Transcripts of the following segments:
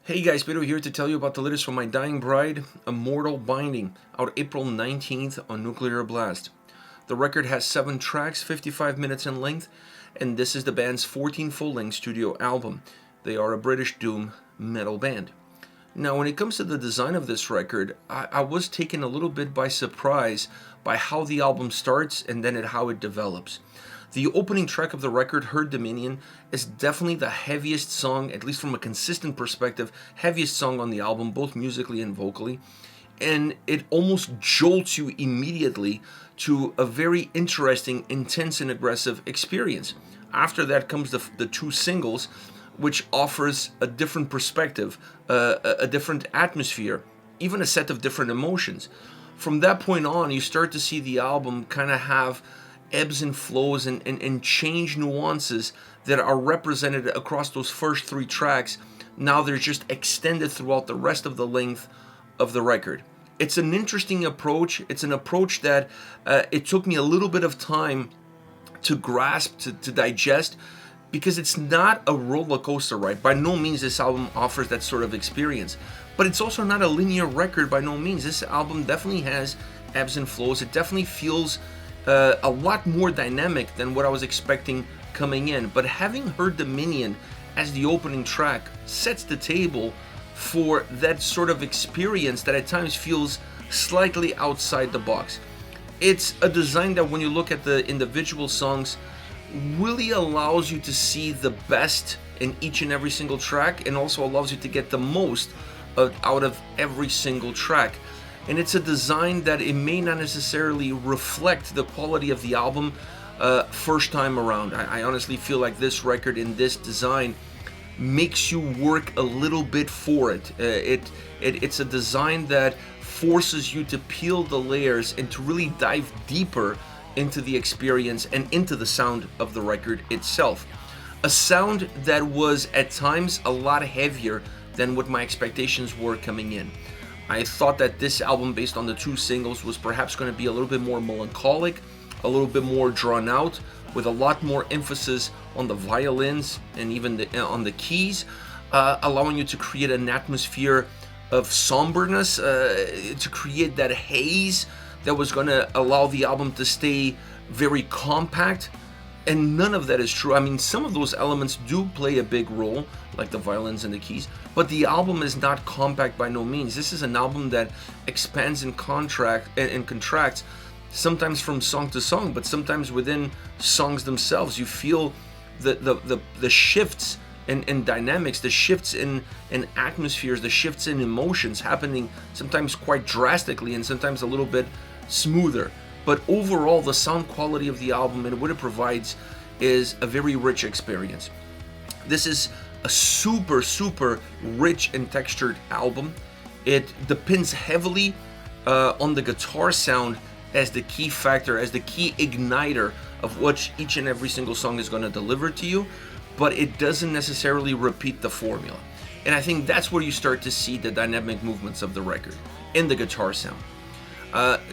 Hey guys, Pedro here to tell you about the latest from my dying bride, Immortal Binding, out April 19th on Nuclear Blast. The record has 7 tracks, 55 minutes in length, and this is the band's 14th full-length studio album. They are a British doom metal band. Now, when it comes to the design of this record, I was taken a little bit by surprise by how the album starts and then how it develops. The opening track of the record, Herd Dominion, is definitely the heaviest song, at least from a consistent perspective, heaviest song on the album, both musically and vocally. And it almost jolts you immediately to a very interesting, intense, and aggressive experience. After that comes the 2 singles, which offers a different perspective, a different atmosphere, even a set of different emotions. From that point on, you start to see the album kind of have ebbs and flows and change nuances that are represented across those first 3 tracks. Now they're just extended throughout the rest of the length of the record. It's an interesting approach. It's an approach that it took me a little bit of time to grasp, to digest, because it's not a roller coaster ride. By no means this album offers that sort of experience, but it's also not a linear record by no means. This album definitely has ebbs and flows. It definitely feels a lot more dynamic than what I was expecting coming in. But having Herd Dominion as the opening track sets the table for that sort of experience that at times feels slightly outside the box. It's a design that, when you look at the individual songs, really allows you to see the best in each and every single track, and also allows you to get the most out of every single track. And it's a design that it may not necessarily reflect the quality of the album first time around. I honestly feel like this record in this design makes you work a little bit for it. It's a design that forces you to peel the layers and to really dive deeper into the experience and into the sound of the record itself. A sound that was at times a lot heavier than what my expectations were coming in. I thought that this album, based on the 2 singles, was perhaps going to be a little bit more melancholic, a little bit more drawn out, with a lot more emphasis on the violins and even on the keys, allowing you to create an atmosphere of somberness, to create that haze that was going to allow the album to stay very compact. And none of that is true. I mean, some of those elements do play a big role, like the violins and the keys, but the album is not compact by no means. This is an album that expands and contracts, sometimes from song to song, but sometimes within songs themselves. You feel the shifts in dynamics, the shifts in atmospheres, the shifts in emotions happening sometimes quite drastically and sometimes a little bit smoother. But overall, the sound quality of the album and what it provides is a very rich experience. This is a super, super rich and textured album. It depends heavily on the guitar sound as the key factor, as the key igniter of what each and every single song is going to deliver to you, but it doesn't necessarily repeat the formula. And I think that's where you start to see the dynamic movements of the record in the guitar sound.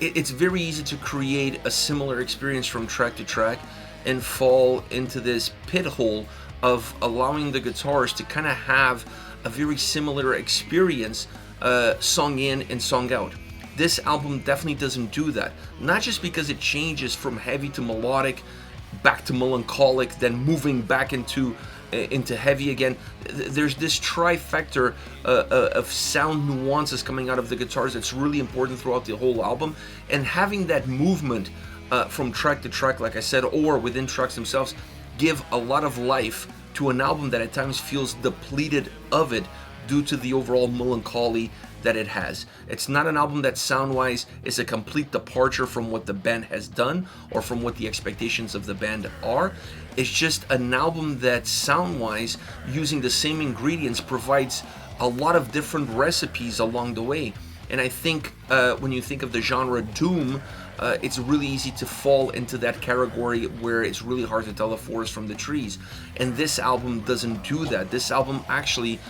It's very easy to create a similar experience from track to track and fall into this pit hole of allowing the guitars to kind of have a very similar experience song in and song out. This album definitely doesn't do that, not just because it changes from heavy to melodic, back to melancholic, then moving back into heavy again. There's this trifecta of sound nuances coming out of the guitars that's really important throughout the whole album, and having that movement from track to track, like I said, or within tracks themselves, give a lot of life to an album that at times feels depleted of it due to the overall melancholy that it has. It's not an album that sound-wise is a complete departure from what the band has done or from what the expectations of the band are. It's just an album that sound-wise, using the same ingredients, provides a lot of different recipes along the way. And I think when you think of the genre doom, it's really easy to fall into that category where it's really hard to tell the forest from the trees. And this album doesn't do that. This album actually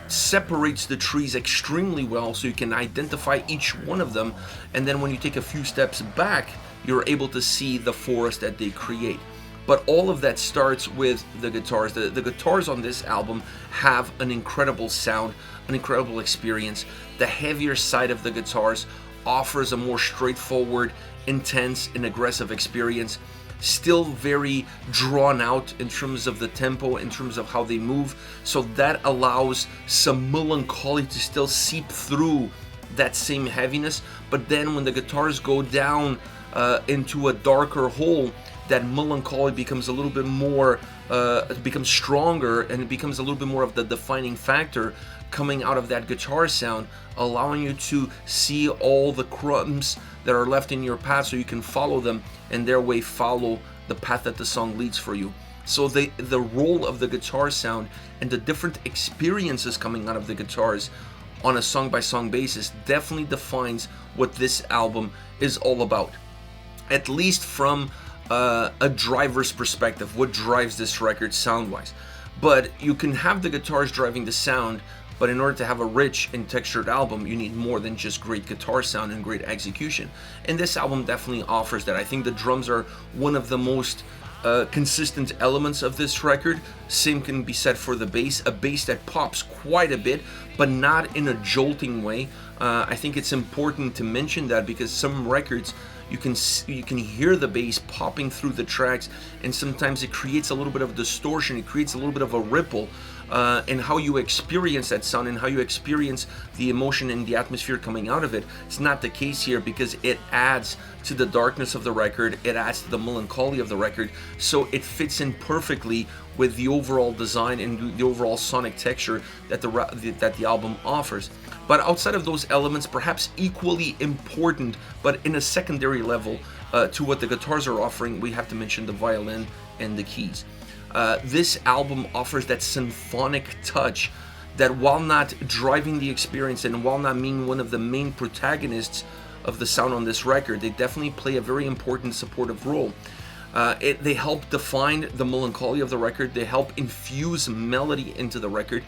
separates the trees extremely well, so you can identify each one of them, and then when you take a few steps back, you're able to see the forest that they create. But all of that starts with the guitars. The guitars on this album have an incredible sound, an incredible experience. The heavier side of the guitars offers a more straightforward, intense, and aggressive experience. Still very drawn out in terms of the tempo, in terms of how they move. So that allows some melancholy to still seep through that same heaviness. But then when the guitars go down into a darker hole, that melancholy becomes a little bit more, it becomes stronger, and it becomes a little bit more of the defining factor coming out of that guitar sound, allowing you to see all the crumbs that are left in your path so you can follow them, and their way follow the path that the song leads for you. So the role of the guitar sound and the different experiences coming out of the guitars on a song-by-song basis definitely defines what this album is all about, at least from a driver's perspective, what drives this record sound-wise. But you can have the guitars driving the sound, but in order to have a rich and textured album, you need more than just great guitar sound and great execution. And this album definitely offers that. I think the drums are one of the most consistent elements of this record. Same can be said for the bass, a bass that pops quite a bit, but not in a jolting way. I think it's important to mention that because some records, you can hear the bass popping through the tracks, and sometimes it creates a little bit of distortion, it creates a little bit of a ripple in how you experience that sound and how you experience the emotion and the atmosphere coming out of it. It's not the case here because it adds to the darkness of the record, it adds to the melancholy of the record, so it fits in perfectly with the overall design and the overall sonic texture that the album offers. But outside of those elements, perhaps equally important, but in a secondary level to what the guitars are offering, we have to mention the violin and the keys. This album offers that symphonic touch that, while not driving the experience and while not being one of the main protagonists of the sound on this record, they definitely play a very important supportive role. They help define the melancholy of the record, they help infuse melody into the record,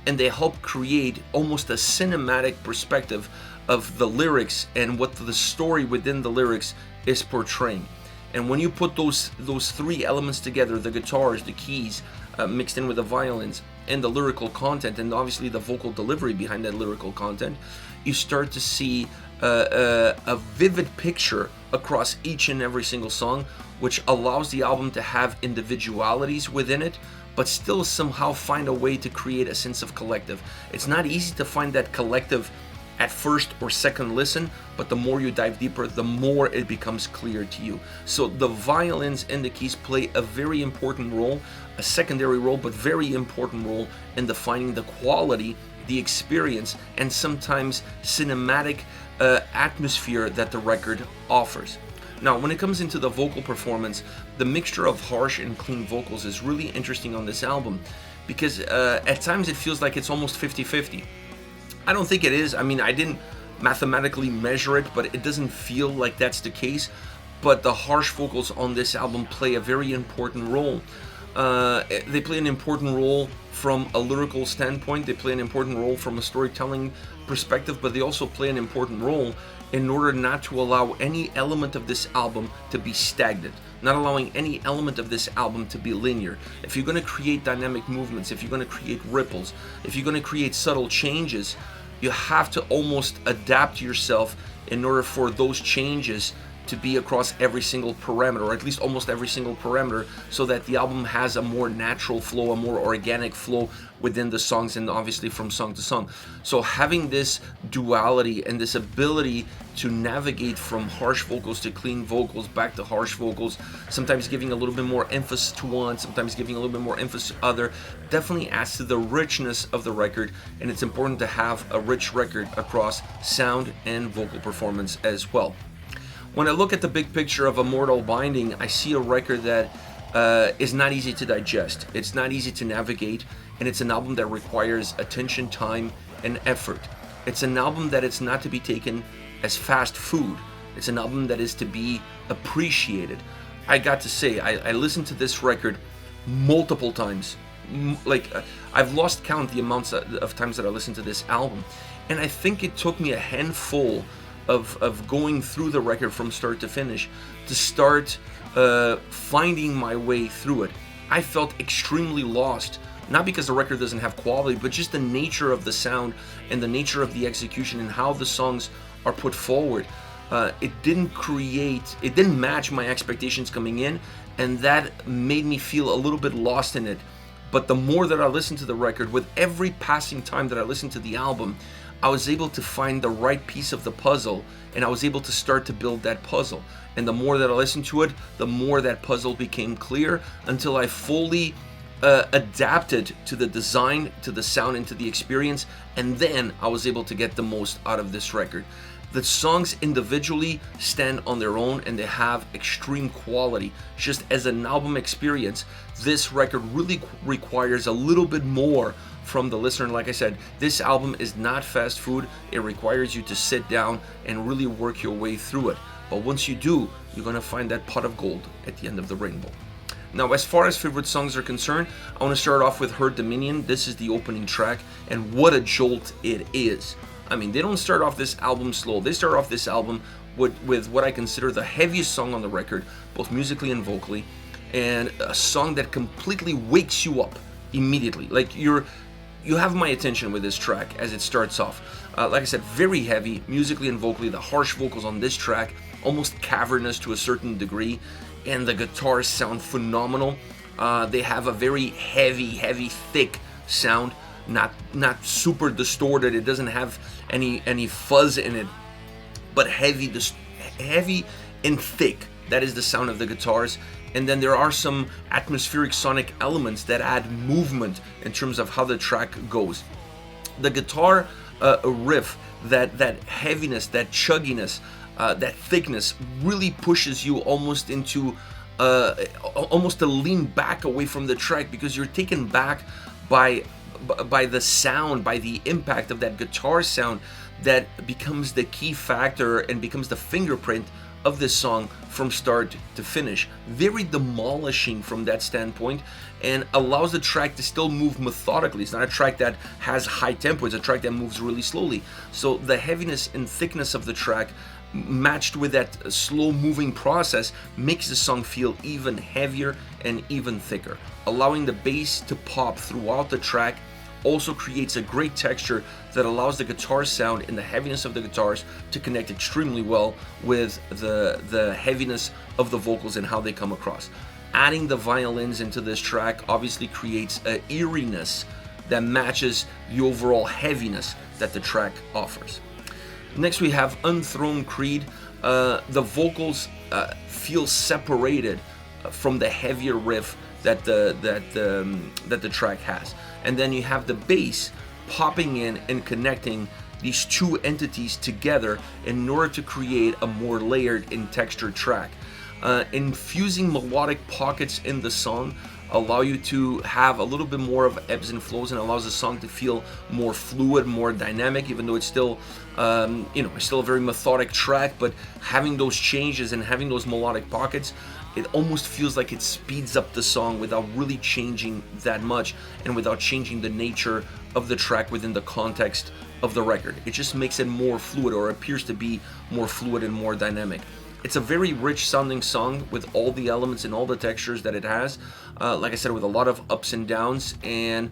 and they help create almost a cinematic perspective of the lyrics and what the story within the lyrics is portraying. And when you put those three elements together, the guitars, the keys, mixed in with the violins, and the lyrical content, and obviously the vocal delivery behind that lyrical content, you start to see a vivid picture across each and every single song, which allows the album to have individualities within it, but still somehow find a way to create a sense of collective. It's not easy to find that collective at first or second listen, but the more you dive deeper, the more it becomes clear to you. So the violins and the keys play a very important role, a secondary role, but very important role in defining the quality, the experience, and sometimes cinematic atmosphere that the record offers. Now, when it comes into the vocal performance, the mixture of harsh and clean vocals is really interesting on this album because at times it feels like it's almost 50-50. I don't think it is. I mean, I didn't mathematically measure it, but it doesn't feel like that's the case. But the harsh vocals on this album play a very important role. They play an important role from a lyrical standpoint, they play an important role from a storytelling perspective, but they also play an important role in order not to allow any element of this album to be stagnant, not allowing any element of this album to be linear. If you're going to create dynamic movements, if you're going to create ripples, if you're going to create subtle changes, you have to almost adapt yourself in order for those changes to be across every single parameter, or at least almost every single parameter, so that the album has a more natural flow, a more organic flow within the songs and obviously from song to song. So having this duality and this ability to navigate from harsh vocals to clean vocals, back to harsh vocals, sometimes giving a little bit more emphasis to one, sometimes giving a little bit more emphasis to other, definitely adds to the richness of the record, and it's important to have a rich record across sound and vocal performance as well. When I look at the big picture of Immortal Binding, I see a record that is not easy to digest. It's not easy to navigate, and it's an album that requires attention, time, and effort. It's an album that it's not to be taken as fast food. It's an album that is to be appreciated. I got to say, I listened to this record multiple times. I've lost count the amounts of times that I listened to this album, and I think it took me a handful of going through the record from start to finish, to start finding my way through it. I felt extremely lost, not because the record doesn't have quality, but just the nature of the sound and the nature of the execution and how the songs are put forward. It didn't match my expectations coming in, and that made me feel a little bit lost in it. But the more that I listened to the record, with every passing time that I listened to the album, I was able to find the right piece of the puzzle, and I was able to start to build that puzzle. And the more that I listened to it, the more that puzzle became clear, until I fully adapted to the design, to the sound, and to the experience, and then I was able to get the most out of this record. The songs individually stand on their own, and they have extreme quality. Just as an album experience, this record really requires a little bit more from the listener. Like I said, this album is not fast food. It requires you to sit down and really work your way through it. But once you do, you're going to find that pot of gold at the end of the rainbow. Now, as far as favorite songs are concerned, I want to start off with Her Dominion. This is the opening track, and what a jolt it is. I mean, they don't start off this album slow. They start off this album with what I consider the heaviest song on the record, both musically and vocally, and a song that completely wakes you up immediately. Like, you have my attention with this track as it starts off. Like I said, very heavy musically and vocally. The harsh vocals on this track, almost cavernous to a certain degree, and the guitars sound phenomenal. They have a very heavy, thick sound. Not super distorted. It doesn't have any fuzz in it, but heavy and thick. That is the sound of the guitars. And then there are some atmospheric sonic elements that add movement in terms of how the track goes. The guitar riff, that heaviness, that chugginess, that thickness really pushes you almost into almost to lean back away from the track, because you're taken back by the sound, by the impact of that guitar sound that becomes the key factor and becomes the fingerprint of this song from start to finish. Very demolishing from that standpoint, and allows the track to still move methodically. It's not a track that has high tempo, it's a track that moves really slowly. So the heaviness and thickness of the track, matched with that slow moving process, makes the song feel even heavier and even thicker. Allowing the bass to pop throughout the track also creates a great texture that allows the guitar sound and the heaviness of the guitars to connect extremely well with the heaviness of the vocals and how they come across. Adding the violins into this track obviously creates an eeriness that matches the overall heaviness that the track offers. Next we have Unthroned Creed. The vocals feel separated from the heavier riff that the track has, and then you have the bass popping in and connecting these two entities together in order to create a more layered and textured track. Infusing melodic pockets in the song allow you to have a little bit more of ebbs and flows, and allows the song to feel more fluid, more dynamic, even though it's still it's still a very methodic track. But having those changes and having those melodic pockets, it almost feels like it speeds up the song without really changing that much, and without changing the nature of the track within the context of the record. It just makes it more fluid, or appears to be more fluid and more dynamic. It's a very rich sounding song with all the elements and all the textures that it has. Like I said, with a lot of ups and downs, and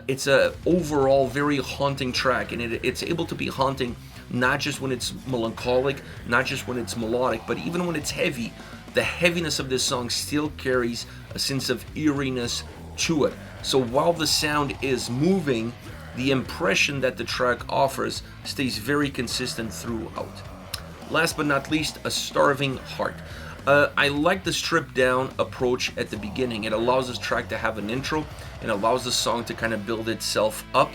it's a overall very haunting track, and it's able to be haunting not just when it's melancholic, not just when it's melodic, but even when it's heavy. The heaviness of this song still carries a sense of eeriness to it. So while the sound is moving, the impression that the track offers stays very consistent throughout. Last but not least, A Starving Heart. I like the stripped down approach at the beginning. It allows this track to have an intro, and allows the song to kind of build itself up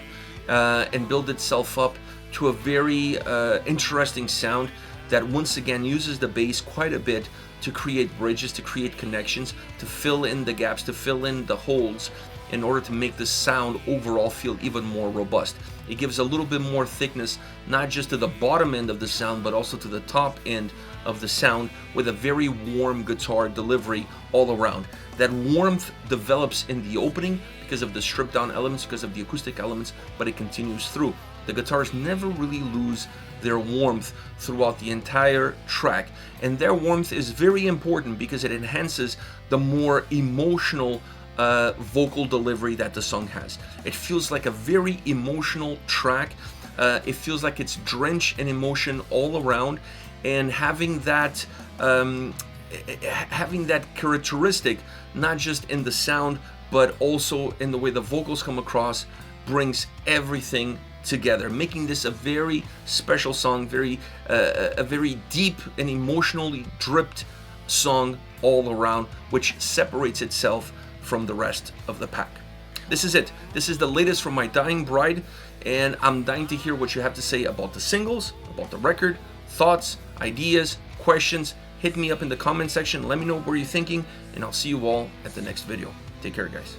to a very interesting sound that once again uses the bass quite a bit to create bridges, to create connections, to fill in the gaps, to fill in the holes, in order to make the sound overall feel even more robust. It gives a little bit more thickness, not just to the bottom end of the sound, but also to the top end of the sound, with a very warm guitar delivery all around. That warmth develops in the opening because of the stripped down elements, because of the acoustic elements, but it continues through. The guitars never really lose their warmth throughout the entire track, and their warmth is very important because it enhances the more emotional vocal delivery that the song has. It feels like a very emotional track. It feels like it's drenched in emotion all around, and having that characteristic, not just in the sound but also in the way the vocals come across, brings everything together, making this a very special song, a very deep and emotionally dripped song all around, which separates itself from the rest of the pack. This is it. This is the latest from My Dying Bride, and I'm dying to hear what you have to say about the singles, about the record, thoughts, ideas, questions. Hit me up in the comment section. Let me know what you're thinking, and I'll see you all at the next video. Take care, guys.